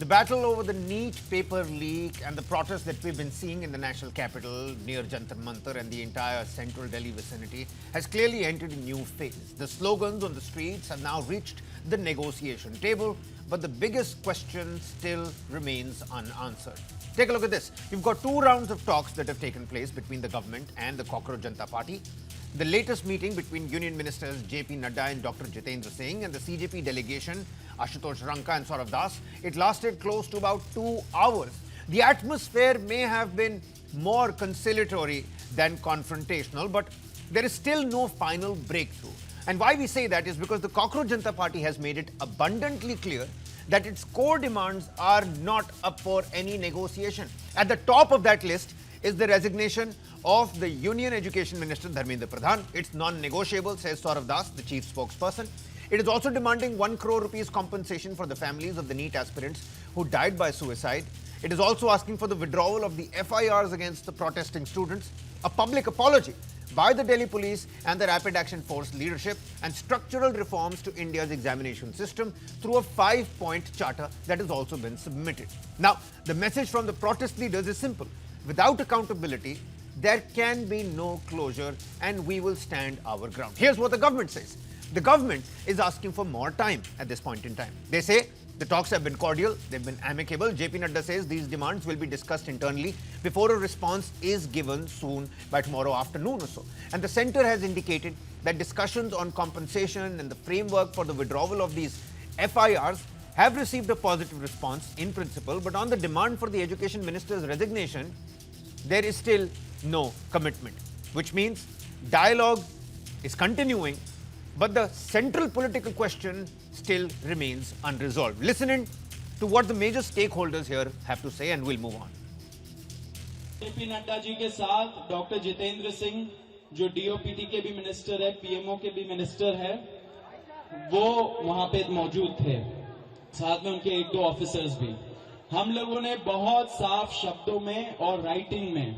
The battle over the NEET paper leak and the protests that we've been seeing in the national capital near Jantar Mantar and the entire central Delhi vicinity has clearly entered a new phase. The slogans on the streets have now reached the negotiation table, but the biggest question still remains unanswered. Take a look at this. You've got 2 rounds of talks that have taken place between the government and the Cockroach Janta Party. The latest meeting between Union Ministers J.P. Nadda and Dr. Jitendra Singh and the CJP delegation Ashutosh Ranka and Saurav Das, it lasted close to about 2 hours. The atmosphere may have been more conciliatory than confrontational, but there is still no final breakthrough. And why we say that is because the Cockroach Janta Party has made it abundantly clear that its core demands are not up for any negotiation. At the top of that list is the resignation of the Union Education Minister Dharmendra Pradhan. It's non-negotiable, says Saurav Das, the chief spokesperson. It is also demanding 1 crore rupees compensation for the families of the NEET aspirants who died by suicide. It is also asking for the withdrawal of the FIRs against the protesting students, a public apology by the Delhi police and the Rapid Action Force leadership, and structural reforms to India's examination system through a 5-point charter that has also been submitted. Now, the message from the protest leaders is simple. Without accountability, there can be no closure and we will stand our ground. Here's what the government says. The government is asking for more time at this point in time. They say the talks have been cordial, they've been amicable. J.P. Nadda says these demands will be discussed internally before a response is given soon, by tomorrow afternoon or so. And the centre has indicated that discussions on compensation and the framework for the withdrawal of these FIRs have received a positive response in principle, but on the demand for the Education Minister's resignation, there is still no commitment, which means dialogue is continuing, but the central political question still remains unresolved. Listening to what the major stakeholders here have to say, and we'll move on. JP Nadda ji के साथ doctor Jitendra Singh जो DOPT के भी minister है, PMO के भी minister है, वो वहां पे मौजूद थे, साथ में उनके 1-2 ऑफिसर्स भी। हम लोगों ने बहुत साफ शब्दों में और राइटिंग में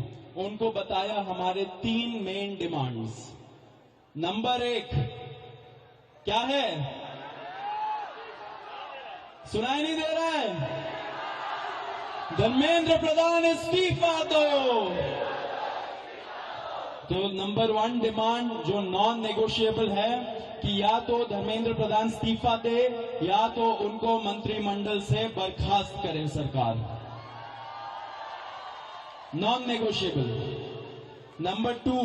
उनको बताया हमारे 3 मेन डिमांड्स। नंबर 1 क्या है? सुनाई नहीं दे रहा है? धर्मेंद्र प्रधान इस्तीफा दो। तो नंबर 1 डिमांड जो नॉन नेगोशिएबल है कि या तो धर्मेंद्र प्रधान इस्तीफा दे या तो उनको मंत्रिमंडल से बर्खास्त करें सरकार। Non negotiable. नंबर 2,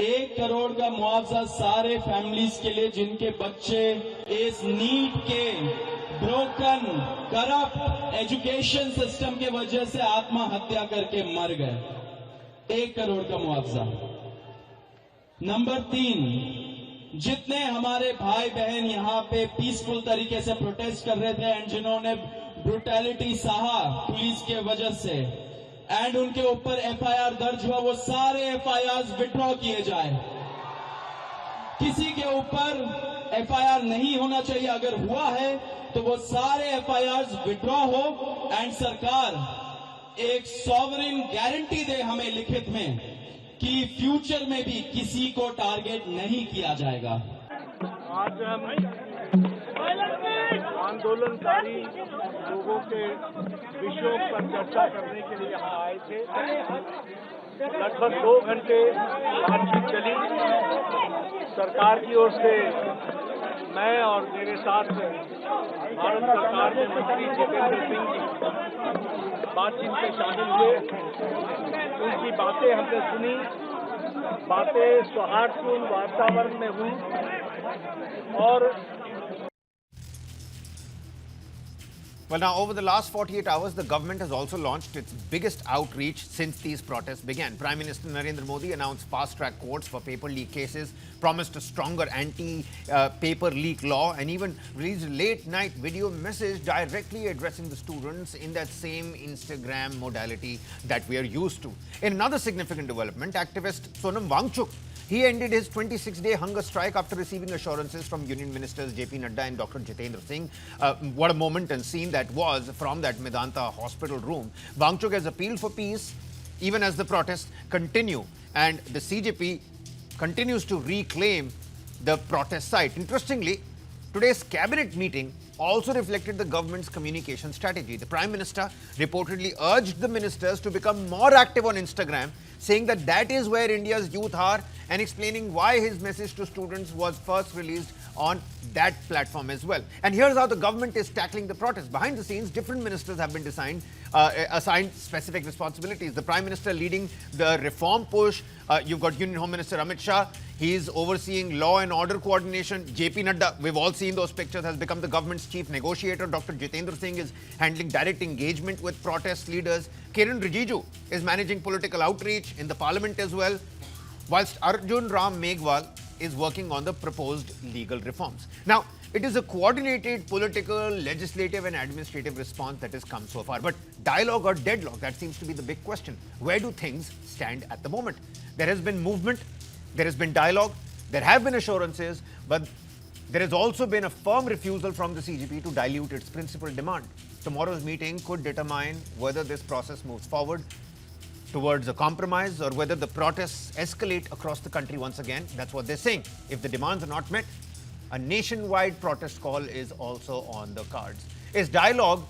1 करोड़ का मुआवजा सारे फैमिलीज के लिए जिनके बच्चे इस नीट के ब्रोकन करप्ट एजुकेशन सिस्टम के वजह से आत्महत्या करके मर गए। 1 करोड़ का मुआवजा। नंबर 3, जितने हमारे भाई बहन यहां पे पीसफुल तरीके से प्रोटेस्ट कर रहे थे एंड जिन्होंने ब्रुटैलिटी सहा पुलिस के वजह से एंड उनके ऊपर एफआईआर दर्ज हुआ, वो सारे एफआईआर विड्रॉ किए जाए। किसी के ऊपर एफआईआर नहीं होना चाहिए, अगर हुआ है तो वो सारे एफआईआर विड्रॉ हो एंड सरकार एक सॉवरेन गारंटी दे हमें लिखित में कि फ्यूचर में भी किसी को टारगेट नहीं किया जाएगा। आज हम आंदोलनकारी लोगों के विषयों पर चर्चा करने के लिए यहाँ आए थे। लगभग 2 घंटे बातचीत चली। सरकार की ओर से मैं और मेरे साथ भारत सरकार के मंत्री जितेंद्र सिंह जी बातचीत में शामिल हुए। उनकी बातें हमने सुनी। बातें सौहार्दपूर्ण वातावरण में हुई और Well, now, over the last 48 hours, the government has also launched its biggest outreach since these protests began. Prime Minister Narendra Modi announced fast-track courts for paper leak cases, promised a stronger anti-paper leak law, and even released a late-night video message directly addressing the students in that same Instagram modality that we are used to. In another significant development, activist Sonam Wangchuk, he ended his 26-day hunger strike after receiving assurances from Union Ministers J.P. Nadda and Dr. Jitendra Singh. What a moment and scene that was from that Medanta hospital room. Wangchuk has appealed for peace even as the protests continue, and the CJP continues to reclaim the protest site. Interestingly, Today's cabinet meeting also reflected the government's communication strategy. The Prime Minister reportedly urged the ministers to become more active on Instagram, saying that that is where India's youth are, and explaining why his message to students was first released on that platform as well. And here's how the government is tackling the protest. Behind the scenes, different ministers have been assigned specific responsibilities. The Prime Minister leading the reform push. You've got Union Home Minister Amit Shah. He's overseeing law and order coordination. JP Nadda, we've all seen those pictures, has become the government's chief negotiator. Dr. Jitendra Singh is handling direct engagement with protest leaders. Kiran Rijiju is managing political outreach in the parliament as well, whilst Arjun Ram Meghwal is working on the proposed legal reforms. Now, it is a coordinated political, legislative and administrative response that has come so far. But dialogue or deadlock, that seems to be the big question. Where do things stand at the moment? There has been movement, there has been dialogue, there have been assurances, but there has also been a firm refusal from the CJP to dilute its principal demand. Tomorrow's meeting could determine whether this process moves forward towards a compromise or whether the protests escalate across the country once again. That's what they're saying. If the demands are not met, a nationwide protest call is also on the cards. Is dialogue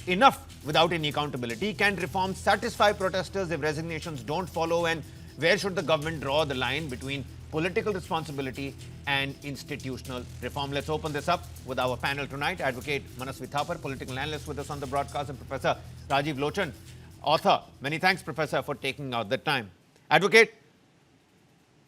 enough without any accountability? Can reforms satisfy protesters if resignations don't follow? And where should the government draw the line between political responsibility and institutional reform? Let's open this up with our panel tonight. Advocate Manasvi Thapar, political analyst with us on the broadcast, and Professor Rajiv Lochan, author. Many thanks, Professor, for taking out the time. Advocate,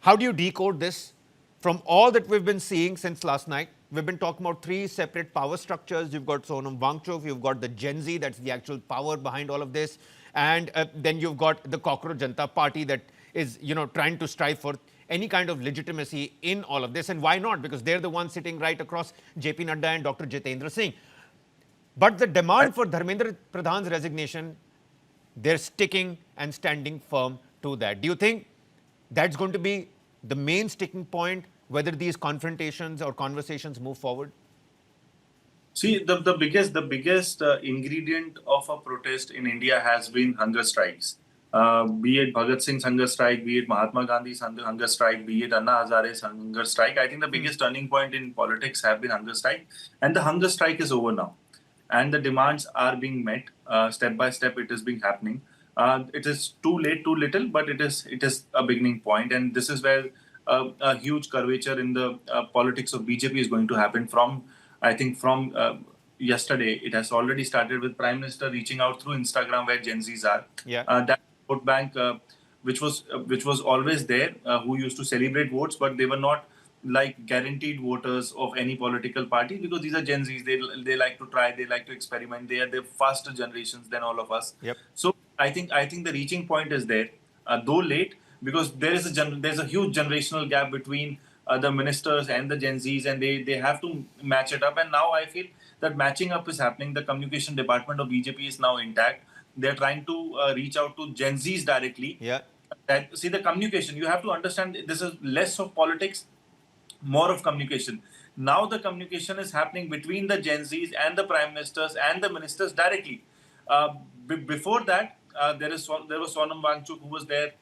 how do you decode this? From all that we've been seeing since last night, we've been talking about three separate power structures. You've got Sonam Wangchuk, you've got the Gen Z, that's the actual power behind all of this. And then you've got the Cockroach Janta Party that is, trying to strive for any kind of legitimacy in all of this. And why not? Because they're the ones sitting right across JP Nadda and Dr. Jitendra Singh. But the demand for Dharmendra Pradhan's resignation, they're sticking and standing firm to that. Do you think that's going to be the main sticking point, whether these confrontations or conversations move forward? See, the biggest ingredient of a protest in India has been hunger strikes. Be it Bhagat Singh's hunger strike, be it Mahatma Gandhi's hunger strike, be it Anna Hazare's hunger strike. I think the biggest turning point in politics have been hunger strike, and the hunger strike is over now, and the demands are being met step by step. It is being happening. It is too late, too little, but it is a beginning point, and this is where a huge curvature in the politics of BJP is going to happen. From yesterday, it has already started with Prime Minister reaching out through Instagram, where Gen Zs are. Yeah. That vote bank, which was always there, who used to celebrate votes, but they were not like guaranteed voters of any political party, because these are Gen Zs. They like to try, they like to experiment. They are the faster generations than all of us. Yep. So I think the reaching point is there, though late, because there's a huge generational gap between the ministers and the Gen Zs, and they have to match it up. And now I feel that matching up is happening. The communication department of BJP is now intact. They're trying to reach out to Gen Zs directly. Yeah. See, the communication, you have to understand, this is less of politics, more of communication. Now the communication is happening between the Gen Zs and the Prime Ministers and the ministers directly. Before that, there was Sonam Wangchuk who was there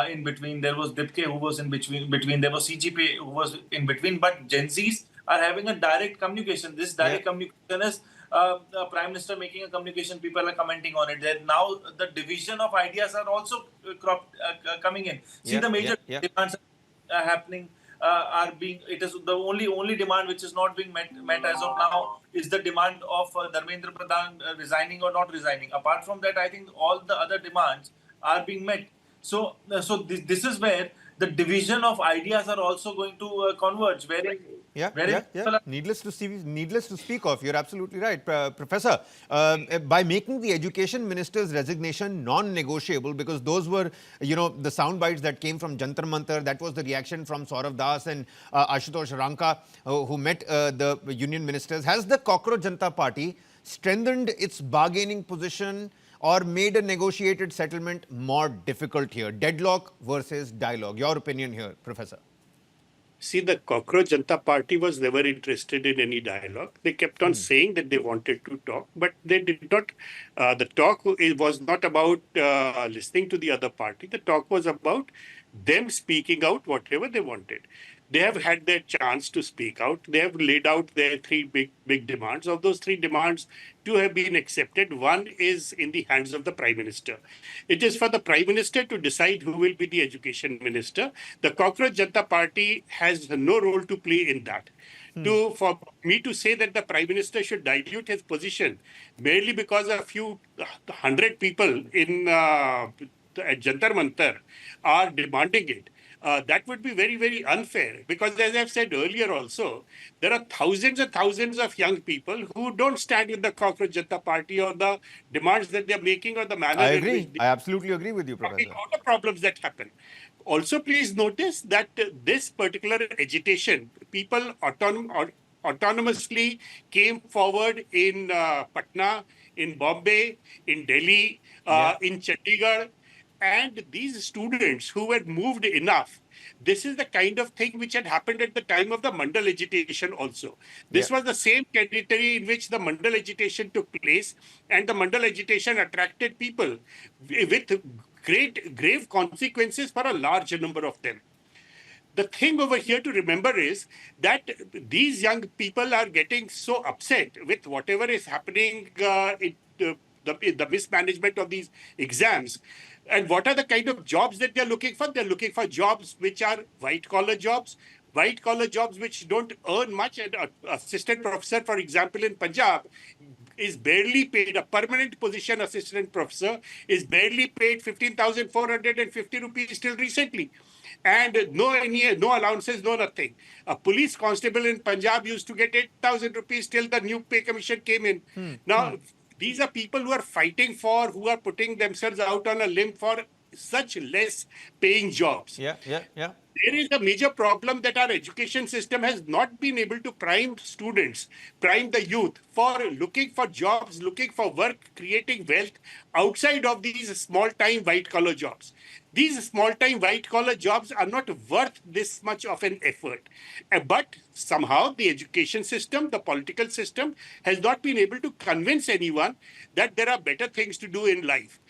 in between. There was Dipke who was in between. There was CJP who was in between. But Gen Zs are having a direct communication. This direct communication is Prime Minister making a communication. People are commenting on it. There now the division of ideas are also coming in. See, the major demands are happening. It is the only demand which is not being met as of now is the demand of Dharmendra Pradhan resigning or not resigning. Apart from that, I think all the other demands are being met. So this is where the division of ideas are also going to converge. Needless to speak of. You're absolutely right, Professor. By making the Education Minister's resignation non-negotiable, because those were, the sound bites that came from Jantar Mantar. That was the reaction from Saurav Das and Ashutosh Ranka, who met the union ministers. Has the Cockroach Janta Party strengthened its bargaining position or made a negotiated settlement more difficult here? Deadlock versus dialogue. Your opinion here, Professor. See, the Cockroach Janta Party was never interested in any dialogue. They kept on saying that they wanted to talk, but they did not. The talk was not about listening to the other party. The talk was about them speaking out whatever they wanted. They have had their chance to speak out. They have laid out their three big demands. Of those three demands, two have been accepted. One is in the hands of the Prime Minister. It is for the Prime Minister to decide who will be the Education Minister. The Cockroach Janta Party has no role to play in that. For me to say that the Prime Minister should dilute his position merely because a few hundred people in at Jantar Mantar are demanding it, that would be very, very unfair. Because as I've said earlier also, there are thousands and thousands of young people who don't stand with the Cockroach Janta Party or the demands that they're making or the manner I in which agree. I absolutely agree with you, talking Professor. about the problems that happen. Also, please notice that this particular agitation, people autonomously came forward in Patna, in Bombay, in Delhi, in Chandigarh, and these students who had moved enough. This is the kind of thing which had happened at the time of the Mandal agitation also. This was the same territory in which the Mandal agitation took place, and the Mandal agitation attracted people with grave consequences for a large number of them. The thing over here to remember is that these young people are getting so upset with whatever is happening in the mismanagement of these exams. And what are the kind of jobs that they're looking for? They're looking for jobs which are white-collar jobs which don't earn much. And an assistant professor, for example, in Punjab, is barely paid, a permanent position assistant professor is barely paid 15,450 rupees till recently. And no allowances, no nothing. A police constable in Punjab used to get 8,000 rupees till the new pay commission came in. Now, these are people who are fighting for, who are putting themselves out on a limb for such less paying jobs. There is a major problem that our education system has not been able to prime students, prime the youth for looking for jobs, looking for work, creating wealth outside of these small-time white-collar jobs. These small-time white-collar jobs are not worth this much of an effort. But somehow the education system, the political system, has not been able to convince anyone that there are better things to do in life.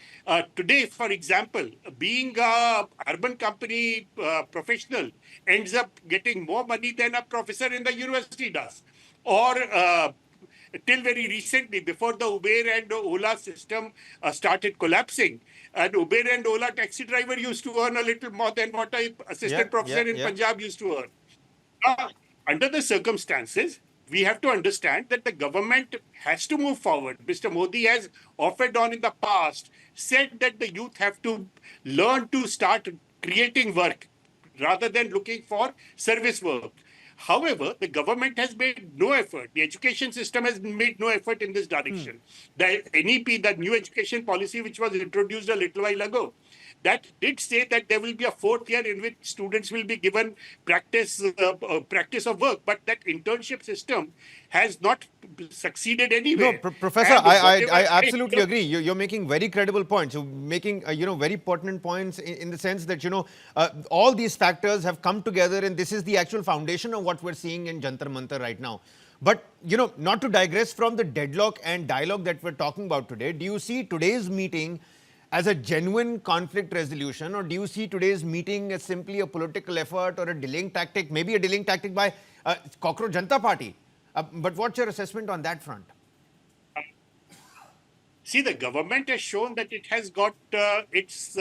Today, for example, being an urban company professional ends up getting more money than a professor in the university does. Or till very recently, before the Uber and Ola system started collapsing, an Uber and Ola taxi driver used to earn a little more than what an assistant professor in Punjab used to earn. Under the circumstances, we have to understand that the government has to move forward. Mr. Modi has offered on in the past, said that the youth have to learn to start creating work rather than looking for service work. However, the government has made no effort. The education system has made no effort in this direction. The NEP, the new education policy, which was introduced a little while ago, that did say that there will be a fourth year in which students will be given practice of work, but that internship system has not succeeded anywhere. No, Professor, I absolutely agree. You're making very credible points. You're making very pertinent points in the sense that all these factors have come together, and this is the actual foundation of what we're seeing in Jantar Mantar right now. But not to digress from the deadlock and dialogue that we're talking about today, do you see today's meeting as a genuine conflict resolution, or do you see today's meeting as simply a political effort or a delaying tactic, maybe a delaying tactic by Cockroach Janta Party? But what's your assessment on that front? See, the government has shown that it has got its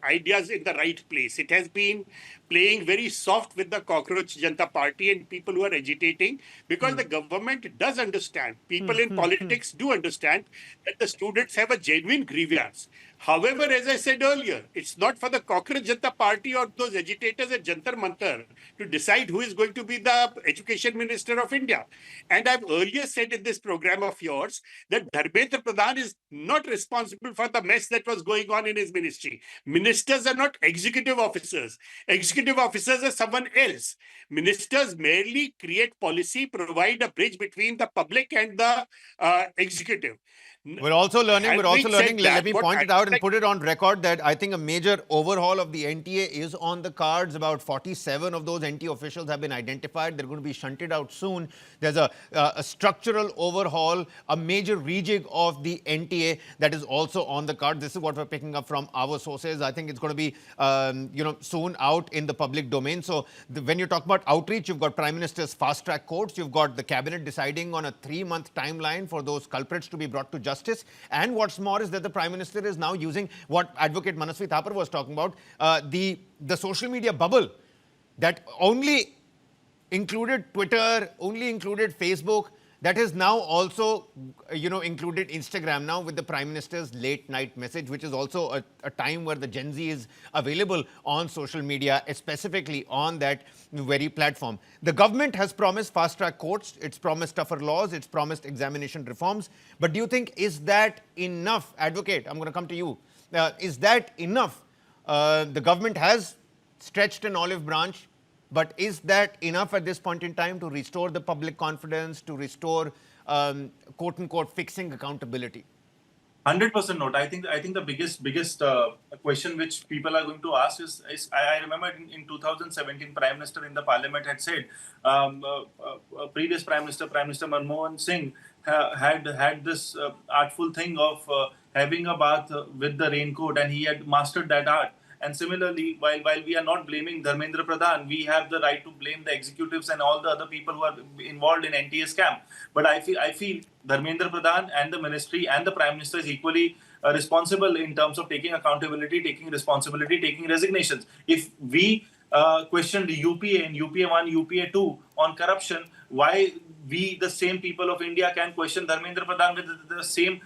ideas in the right place. It has been playing very soft with the Cockroach Janta Party and people who are agitating, because the government does understand, people in politics do understand that the students have a genuine grievance. However, as I said earlier, it's not for the Cockroach Janta Party or those agitators at Jantar Mantar to decide who is going to be the Education Minister of India. And I've earlier said in this program of yours that Dharmendra Pradhan is not responsible for the mess that was going on in his ministry. Ministers are not executive officers. Executive officers are someone else. Ministers merely create policy, provide a bridge between the public and the executive. We're also learning, let me point it out, out and put it on record that I think a major overhaul of the NTA is on the cards. About 47 of those NTA officials have been identified. They're going to be shunted out soon. There's a structural overhaul, a major rejig of the NTA that is also on the card. This is what we're picking up from our sources. I think it's going to be, soon out in the public domain. So when you talk about outreach, you've got Prime Minister's fast-track courts. You've got the cabinet deciding on a 3-month timeline for those culprits to be brought to justice. And what's more is that the Prime Minister is now using what Advocate Manasvi Thapar was talking about, the social media bubble that only included Twitter, only included Facebook, that has now also, included Instagram now with the Prime Minister's late night message, which is also a time where the Gen Z is available on social media, specifically on that very platform. The government has promised fast-track courts, it's promised tougher laws, it's promised examination reforms. But do you think, is that enough? Advocate, I'm going to come to you. Is that enough? The government has stretched an olive branch. But is that enough at this point in time to restore the public confidence, to restore, quote-unquote, fixing accountability? 100% not. I think the biggest question which people are going to ask is I remember in 2017, Prime Minister in the Parliament had said, previous Prime Minister Manmohan Singh had this artful thing of having a bath with the raincoat, and he had mastered that art. And similarly, while we are not blaming Dharmendra Pradhan, we have the right to blame the executives and all the other people who are involved in NTA scam. But I feel Dharmendra Pradhan and the ministry and the Prime Minister is equally responsible in terms of taking accountability, taking responsibility, taking resignations. If we questioned UPA and UPA 1, UPA 2 on corruption, why we, the same people of India, can question Dharmendra Pradhan with the same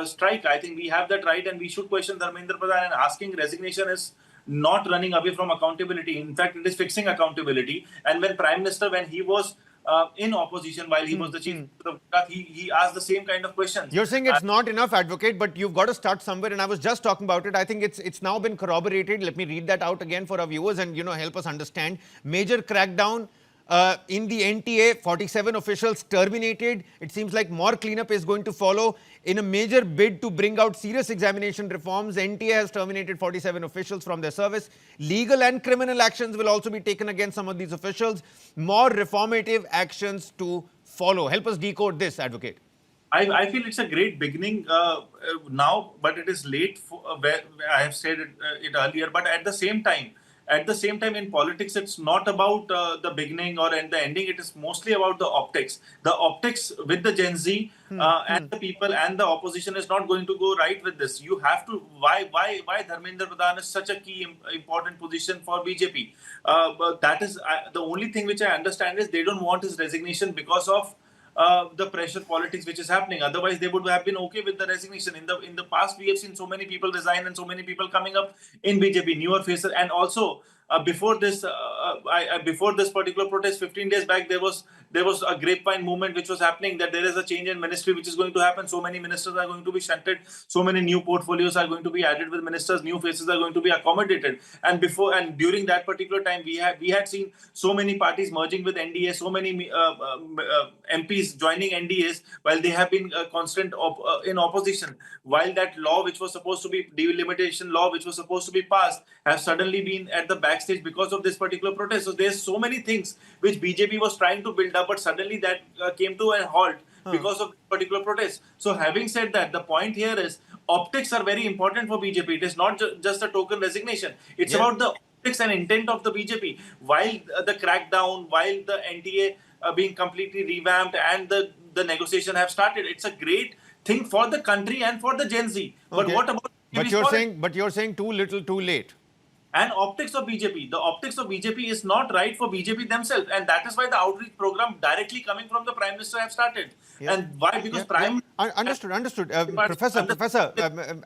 strike? I think we have that right, and we should question Dharmendra Pradhan. And asking resignation is not running away from accountability. In fact, it is fixing accountability. And when Prime Minister, when he was in opposition, while he was the chief of Govt, he asked the same kind of questions. You're saying it's not enough, Advocate, but you've got to start somewhere. And I was just talking about it. I think it's now been corroborated. Let me read that out again for our viewers and help us understand. Major crackdown in the NTA, 47 officials terminated. It seems like more cleanup is going to follow. In a major bid to bring out serious examination reforms, NTA has terminated 47 officials from their service. Legal and criminal actions will also be taken against some of these officials. More reformative actions to follow. Help us decode this, Advocate. I feel it's a great beginning now, but it is late. I have said it earlier, but at the same time, in politics, it's not about the beginning or the ending. It is mostly about the optics. The optics with the Gen Z and the people and the opposition is not going to go right with this. You have to, why Dharmendra Pradhan is such a key important position for BJP. But that is the only thing which I understand is they don't want his resignation because of the pressure politics which is happening. Otherwise, they would have been okay with the resignation. In the past, we have seen so many people resign and so many people coming up in BJP, newer faces. And also, before this particular protest, 15 days back, there was a grapevine movement which was happening that there is a change in ministry which is going to happen. So many ministers are going to be shunted. So many new portfolios are going to be added with ministers. New faces are going to be accommodated. And during that particular time, we had seen so many parties merging with NDA, so many MPs joining NDAs while they have been constant in opposition. While that law, which was supposed to be delimitation law, which was supposed to be passed, has suddenly been at the backstage because of this particular protest. So there's so many things which BJP was trying to build up, but suddenly that came to a halt because of particular protest. So having said that, the point here is optics are very important for BJP. It is not just a token resignation. It's about the optics and intent of the BJP. While the crackdown, while the NTA being completely revamped and the negotiation have started, it's a great thing for the country and for the Gen Z. But what about? But you're saying too little, too late. And optics of BJP. The optics of BJP is not right for BJP themselves. And that is why the outreach program directly coming from the Prime Minister have started. And why? Because Understood. Professor,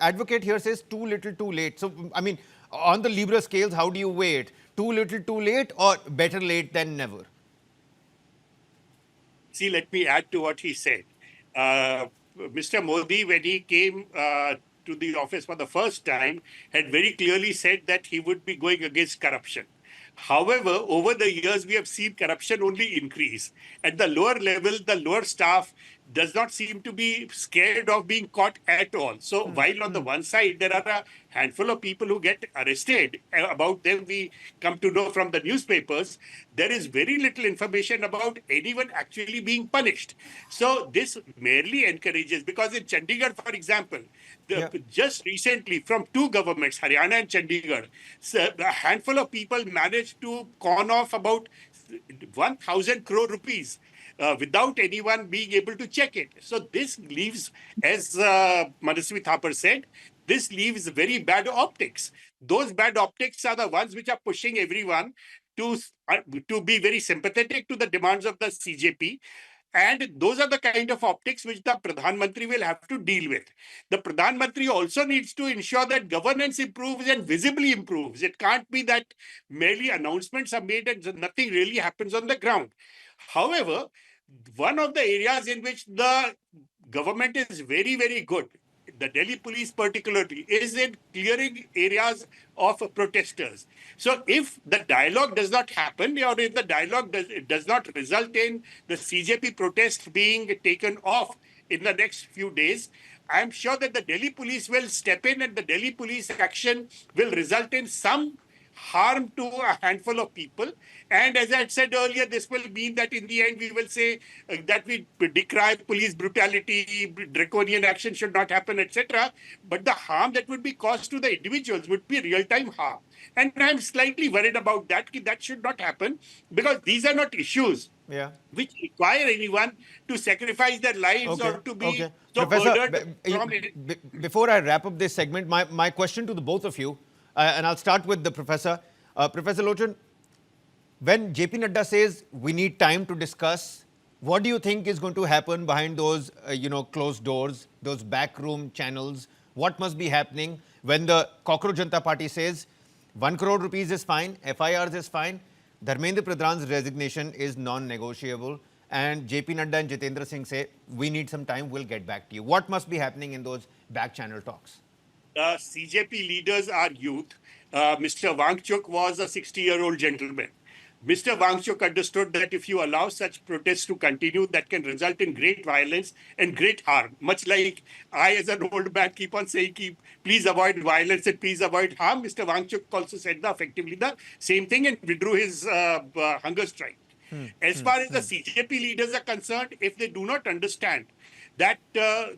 Advocate here says too little, too late. So, I mean, on the Libra scales, how do you weigh it? Too little, too late, or better late than never? See, let me add to what he said. Mr. Modi, when he came to the office for the first time, had very clearly said that he would be going against corruption. However, over the years, we have seen corruption only increase. At the lower level, the lower staff, does not seem to be scared of being caught at all. So while on the one side, there are a handful of people who get arrested, about them we come to know from the newspapers, there is very little information about anyone actually being punished. So this merely encourages, because in Chandigarh, for example, just recently from two governments, Haryana and Chandigarh, so a handful of people managed to con off about 1,000 crore rupees without anyone being able to check it. So this leaves, as Manaswi Thapar said, this leaves very bad optics. Those bad optics are the ones which are pushing everyone to be very sympathetic to the demands of the CJP. And those are the kind of optics which the Pradhan Mantri will have to deal with. The Pradhan Mantri also needs to ensure that governance improves and visibly improves. It can't be that merely announcements are made and nothing really happens on the ground. However, one of the areas in which the government is very, very good, the Delhi police particularly, is in clearing areas of protesters. So if the dialogue does not happen, or if the dialogue does not result in the CJP protest being taken off in the next few days, I am sure that the Delhi police will step in, and the Delhi police action will result in some harm to a handful of people. And as I said earlier, this will mean that in the end we will say that we decry police brutality, draconian action should not happen, etc. But the harm that would be caused to the individuals would be real-time harm. And I'm slightly worried about that. That should not happen, because these are not issues which require anyone to sacrifice their lives or to be so burdened from it. Before I wrap up this segment, my question to the both of you, and I'll start with the professor. Professor Lochan, when JP Nadda says we need time to discuss, what do you think is going to happen behind those closed doors, those backroom channels? What must be happening when the Cockroach Janta Party says 1 crore rupees is fine, FIRs is fine, Dharmendra Pradhan's resignation is non-negotiable, and JP Nadda and Jitendra Singh say we need some time, we'll get back to you. What must be happening in those back channel talks? CJP leaders are youth. Mr. Wangchuk was a 60-year-old gentleman. Mr. Wangchuk understood that if you allow such protests to continue, that can result in great violence and great harm. Much like I, as an old man, keep on saying, please avoid violence and please avoid harm. Mr. Wangchuk also said effectively the same thing and withdrew his hunger strike. As far as the CJP leaders are concerned, if they do not understand that the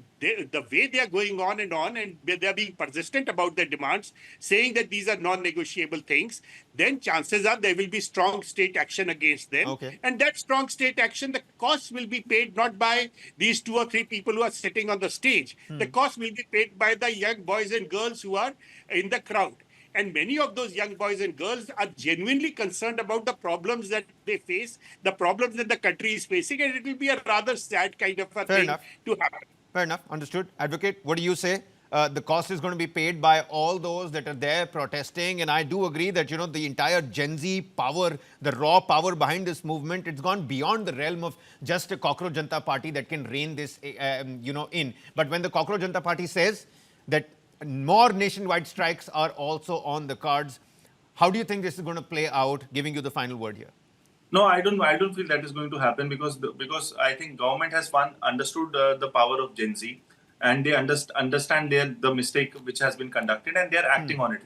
way they are going on and they are being persistent about their demands, saying that these are non-negotiable things, then chances are there will be strong state action against them. And that strong state action, the cost will be paid not by these 2 or 3 people who are sitting on the stage. The cost will be paid by the young boys and girls who are in the crowd. And many of those young boys and girls are genuinely concerned about the problems that they face, the problems that the country is facing, and it will be a rather sad kind of a thing to happen. Fair enough. Understood. Advocate, what do you say? The cost is going to be paid by all those that are there protesting. And I do agree that, the entire Gen Z power, the raw power behind this movement, it's gone beyond the realm of just a Cockroach Janta Party that can rein this, in. But when the Cockroach Janta Party says that more nationwide strikes are also on the cards, how do you think this is going to play out? Giving you the final word here. No, I don't feel that is going to happen, because I think government has understood the power of Gen Z, and they understand the mistake which has been conducted, and they are acting on it.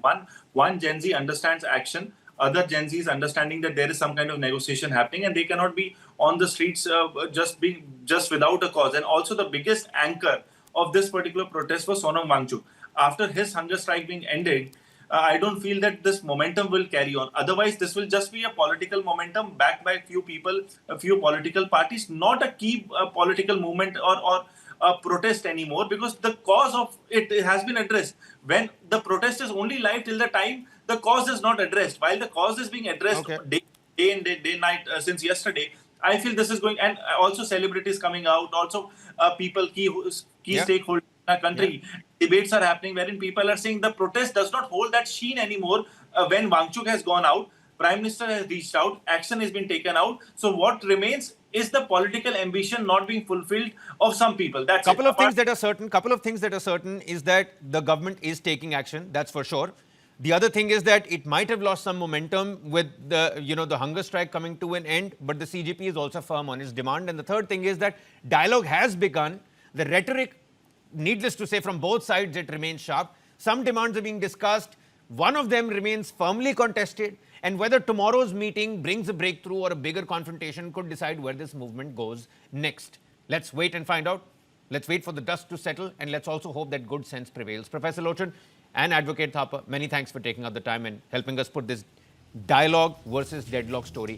One Gen Z understands action. Other Gen Z is understanding that there is some kind of negotiation happening, and they cannot be on the streets just without a cause. And also the biggest anchor of this particular protest was Sonam Wangchuk. After his hunger strike being ended, I don't feel that this momentum will carry on. Otherwise, this will just be a political momentum backed by a few people, a few political parties, not a key political movement or a protest anymore, because the cause of it has been addressed. When the protest is only live till the time the cause is not addressed, while the cause is being addressed day night since yesterday, I feel this is going, and also celebrities coming out, also people, key stakeholders in our country. Debates are happening wherein people are saying the protest does not hold that sheen anymore. When Wangchuk has gone out, Prime Minister has reached out, action has been taken out. So what remains is the political ambition not being fulfilled of some people. That's couple of things that are certain is that the government is taking action, that's for sure. The other thing is that it might have lost some momentum with the hunger strike coming to an end, but the CJP is also firm on its demand. And the third thing is that dialogue has begun. The rhetoric, needless to say, from both sides, it remains sharp. Some demands are being discussed. One of them remains firmly contested. And whether tomorrow's meeting brings a breakthrough or a bigger confrontation could decide where this movement goes next. Let's wait and find out. Let's wait for the dust to settle, and let's also hope that good sense prevails. Professor Lochan and Advocate Thapa, many thanks for taking out the time and helping us put this dialogue versus deadlock story